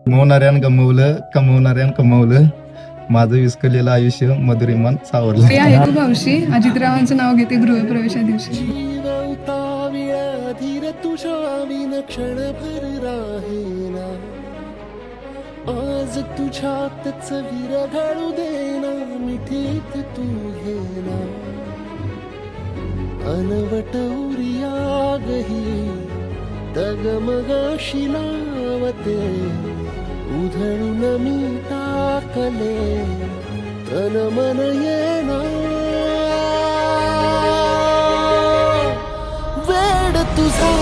कमवणाऱ्यानं गमवलं, कमवणाऱ्यानं कमवलं, माझं विस्कलेलं आयुष्य मधुरिमान सावरलं. ते आहे खूप हौशी. अजितरावांचं नाव घेते गृहप्रवेशा दिवशी. धीर तुझ्या क्षणभर राहीना, आज तुझ्यातच विरघळू देना, मिठीत तू घेना, अनवट उरियागही तगमगाशी लावते, उधळून मी टाकले तन मन येना, वेड तुझा